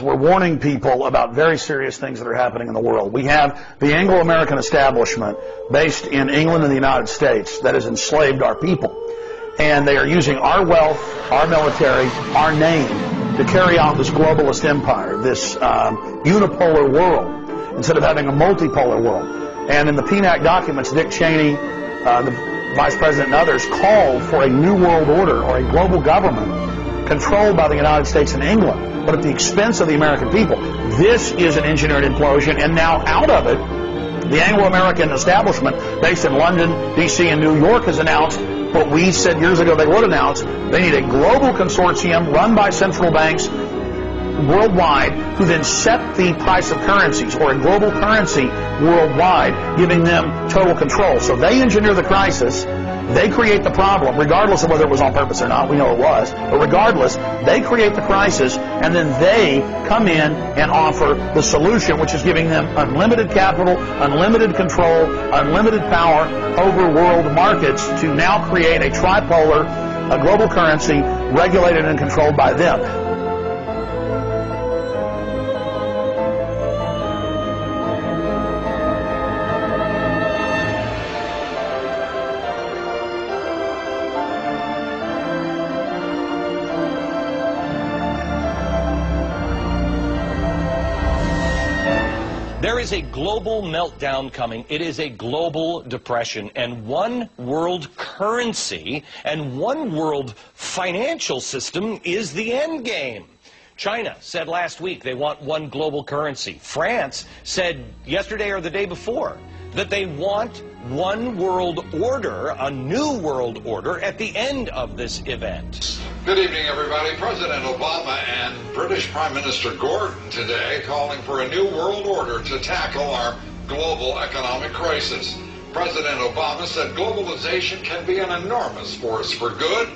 we're warning people about very serious things that are happening in the world. We have the Anglo-American establishment based in England and the United States that has enslaved our people. And they are using our wealth, our military, our name to carry out this globalist empire, this unipolar world, instead of having a multipolar world. And in the PNAC documents, Dick Cheney, the Vice President and others called for a new world order or a global government controlled by the United States and England, but at the expense of the American people. This is an engineered implosion, and now out of it, the Anglo-American establishment based in London, D.C., and New York has announced what we said years ago they would announce. They need a global consortium run by central banks worldwide who then set the price of currencies, or a global currency worldwide, giving them total control. So they engineer the crisis, they create the problem, regardless of whether it was on purpose or not. We know it was. But regardless, they create the crisis, and then they come in and offer the solution, which is giving them unlimited capital, unlimited control, unlimited power over world markets to now create a tripolar, a global currency regulated and controlled by them. There is a global meltdown coming. It is a global depression. And one world currency and one world financial system is the end game. China said last week they want one global currency. France said yesterday or the day before that they want one world order, a new world order, at the end of this event. Good evening, everybody. President Obama and British Prime Minister Gordon today calling for a new world order to tackle our global economic crisis. President Obama said globalization can be an enormous force for good.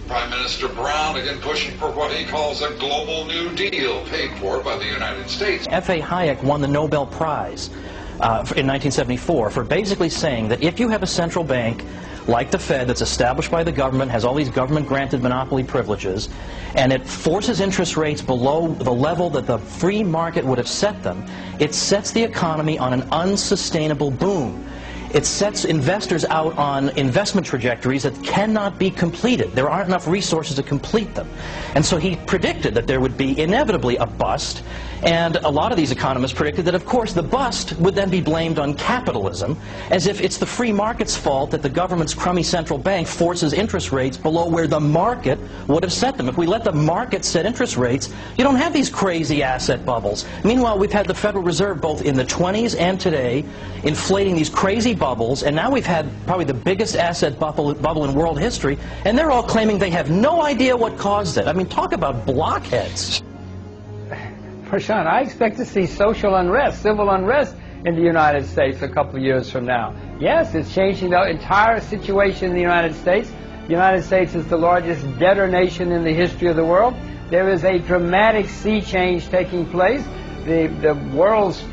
Prime Minister Brown again pushing for what he calls a global New Deal paid for by the United States. F.A. Hayek won the Nobel Prize in 1974 for basically saying that if you have a central bank like the Fed that's established by the government, has all these government-granted monopoly privileges, and it forces interest rates below the level that the free market would have set them, it sets the economy on an unsustainable boom. It sets investors out on investment trajectories that cannot be completed. There aren't enough resources to complete them. And so he predicted that there would be inevitably a bust, and a lot of these economists predicted that, of course, the bust would then be blamed on capitalism, as if it's the free market's fault that the government's crummy central bank forces interest rates below where the market would have set them. If we let the market set interest rates, you don't have these crazy asset bubbles. Meanwhile, we've had the Federal Reserve both in the 20s and today inflating these crazy bubbles, and now we've had probably the biggest asset bubble in world history, and they're all claiming they have no idea what caused it. I mean, talk about blockheads. Prashant, I expect to see social unrest, civil unrest in the United States a couple of years from now. Yes, it's changing the entire situation in the United States. The United States is the largest debtor nation in the history of the world. There is a dramatic sea change taking place. The world's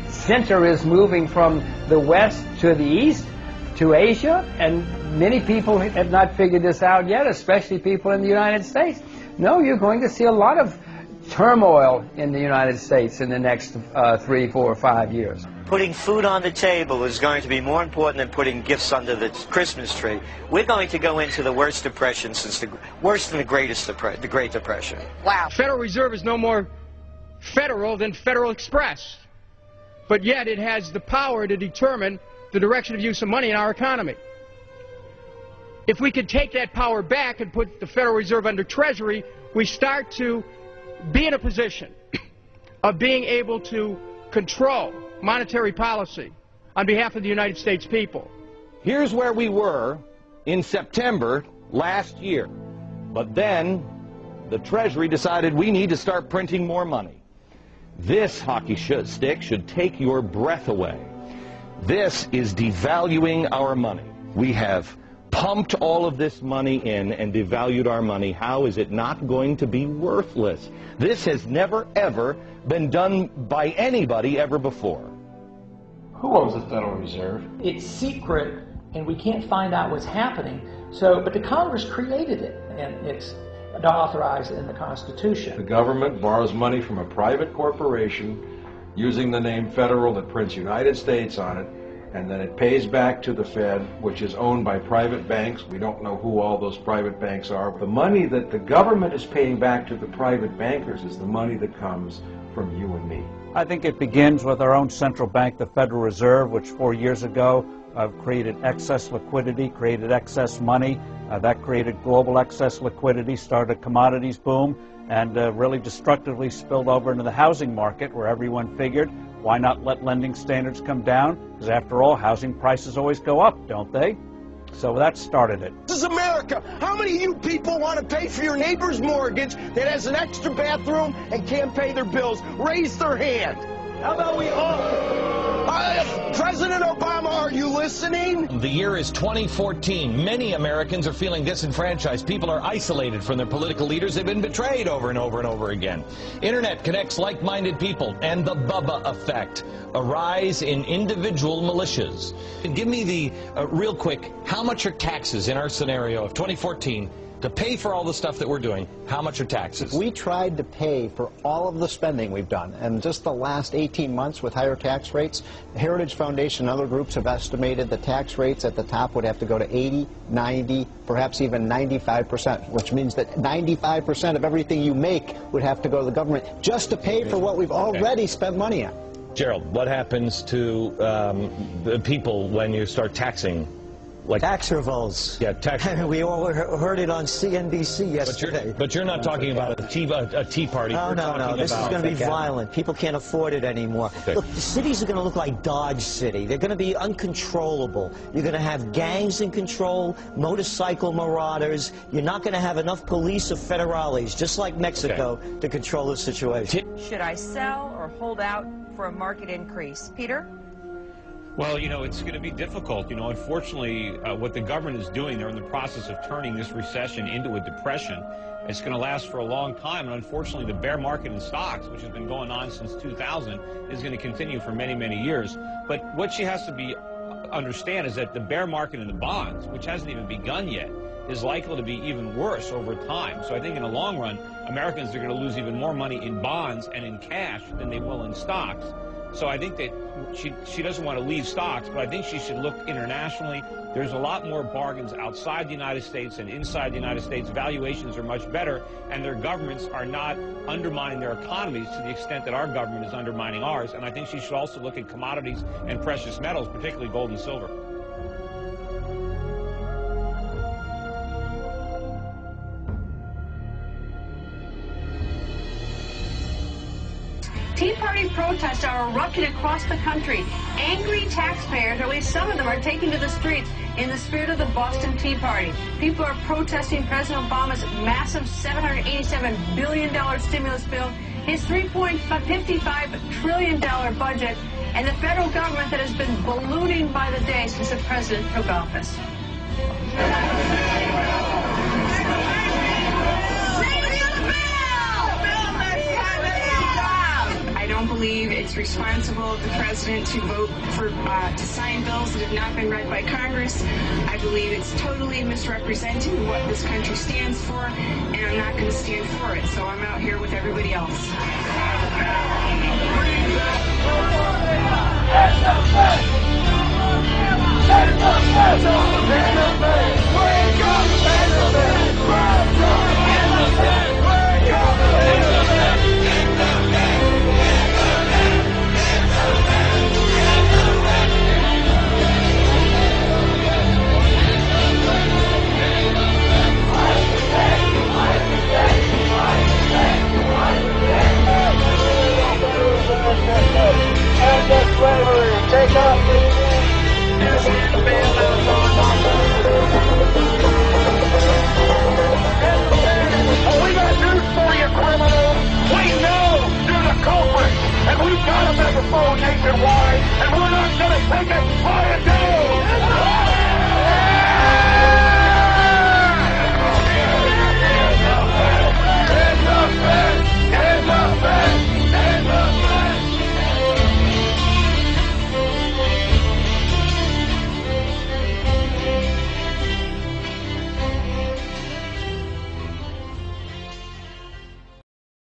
center is moving from the west to the east, to Asia, and many people have not figured this out yet, especially people in the United States. No, you're going to see a lot of turmoil in the United States in the next 3, 4, 5 years. Putting food on the table is going to be more important than putting gifts under the Christmas tree. We're going to go into the worst depression since worse than the Great Depression. Wow. Federal Reserve is no more federal than Federal Express, but yet it has the power to determine the direction of use of money in our economy. If we could take that power back and put the Federal Reserve under Treasury, we start to be in a position of being able to control monetary policy on behalf of the United States people. Here's where we were in September last year. But then the Treasury decided we need to start printing more money. This hockey stick should take your breath away. This is devaluing our money. We have pumped all of this money in and devalued our money. How is it not going to be worthless? This has never, ever been done by anybody ever before. Who owns the Federal Reserve? It's secret, and we can't find out what's happening. But the Congress created it, and it's authorized in the Constitution. The government borrows money from a private corporation using the name federal that prints United States on it, and then it pays back to the Fed, which is owned by private banks. We don't know who all those private banks are. The money that the government is paying back to the private bankers is the money that comes from you and me. I think it begins with our own central bank, the Federal Reserve, which 4 years ago created excess liquidity, created excess money. That created global excess liquidity, started a commodities boom, and really destructively spilled over into the housing market, where everyone figured, why not let lending standards come down? Because after all, housing prices always go up, don't they? So that started it. This is America. How many of you people want to pay for your neighbor's mortgage that has an extra bathroom and can't pay their bills? Raise their hand. How about we all? President Obama, are you listening? The year is 2014. Many Americans are feeling disenfranchised. People are isolated from their political leaders. They've been betrayed over and over and over again. Internet connects like-minded people, and the Bubba effect, a rise in individual militias. And give me the, real quick, how much are taxes in our scenario of 2014 to pay for all the stuff that we're doing? How much are taxes? We tried to pay for all of the spending we've done, and just the last 18 months with higher tax rates, the Heritage Foundation and other groups have estimated the tax rates at the top would have to go to 80, 90, perhaps even 95%, which means that 95% of everything you make would have to go to the government just to pay for what we've already spent money on. Gerald, what happens to the people when you start taxing? Like tax revolts. Yeah, tax. We all heard it on CNBC yesterday. But you're not talking about a tea party. No. This is going to be violent. People can't afford it anymore. Okay. Look, the cities are going to look like Dodge City. They're going to be uncontrollable. You're going to have gangs in control, motorcycle marauders. You're not going to have enough police or federales, just like Mexico, to control the situation. Should I sell or hold out for a market increase? Peter? Well, you know, it's going to be difficult. You know, unfortunately, what the government is doing, they're in the process of turning this recession into a depression. It's going to last for a long time, and unfortunately, the bear market in stocks, which has been going on since 2000, is going to continue for many, many years. But what she has to understand is that the bear market in the bonds, which hasn't even begun yet, is likely to be even worse over time. So I think in the long run, Americans are going to lose even more money in bonds and in cash than they will in stocks. So I think that she doesn't want to leave stocks, but I think she should look internationally. There's a lot more bargains outside the United States and inside the United States. Valuations are much better, and their governments are not undermining their economies to the extent that our government is undermining ours. And I think she should also look at commodities and precious metals, particularly gold and silver. Tea Party protests are erupting across the country. Angry taxpayers, or at least some of them, are taking to the streets in the spirit of the Boston Tea Party. People are protesting President Obama's massive $787 billion stimulus bill, his $3.55 trillion budget, and the federal government that has been ballooning by the day since the president took office. I don't believe it's responsible of the president to vote for, to sign bills that have not been read by Congress. I believe it's totally misrepresenting what this country stands for, and I'm not going to stand for it. So I'm out here with everybody else. And we've got a megaphone nationwide, and we're not going to take it by a day!